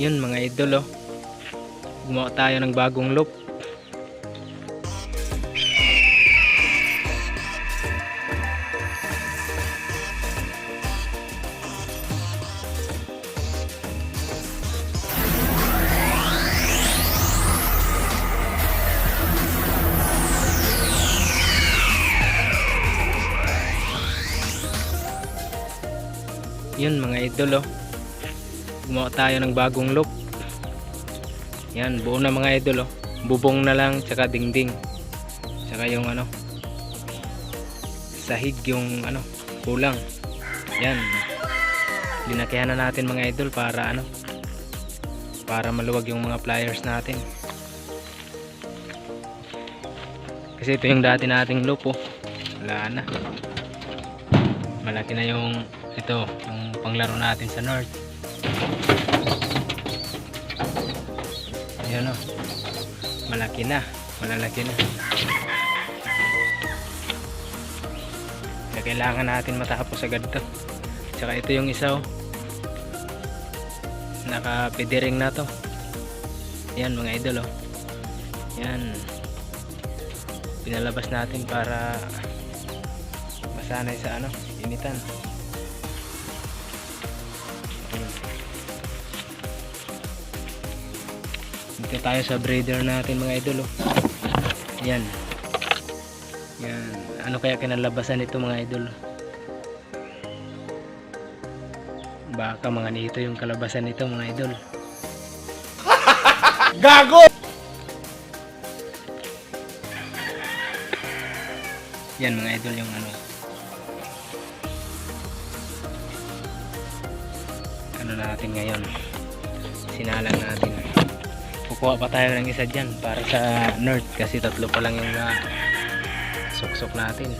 Yun mga idol, oh. Gumawa tayo ng bagong loop. Yun mga idol, oh. Gumawa tayo ng bagong loop. Yan, buo na mga idol, oh. Bubong na lang tsaka dingding. Tsaka yung sahig yung kulang. Yan. Linakihan na natin mga idol para para maluwag yung mga pliers natin. Kasi ito yung dati nating loop, oh. Wala na. Malaki na yung panglaro natin sa north. Ayan, oh. Malaki na, malalaki na. Kaya kailangan natin matapos agad to. Tsaka ito yung isa, oh. Nakapediring na to. Ayan mga idol, oh. Ayan. Pinalabas natin para masanay sa initan. Dito tayo sa breeder natin mga idol, oh. Yan. Yan. Ano kaya kinalabasan nito mga idol? Baka mga nito yung kalabasan nito mga idol. Gago! Yan mga idol yung natin ngayon. Sinalang natin. Kukuha pa tayo ng isa dyan para sa north kasi tatlo pa lang yung suksok natin.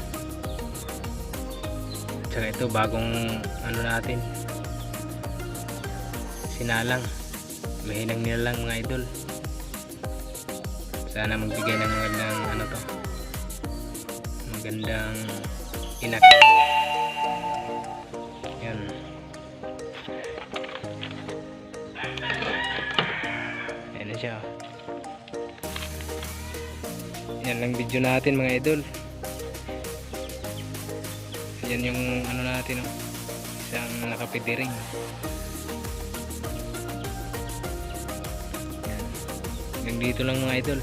Tsaka ito bagong natin, sinalang. Mahinang nila lang mga idol. Sana magbigay ng magandang magandang inak. Yan. Ayan na siya. Yan lang video natin mga idol. Yan yung natin, oh. Isang nakapediring. Yan. Hanggang dito lang mga idol.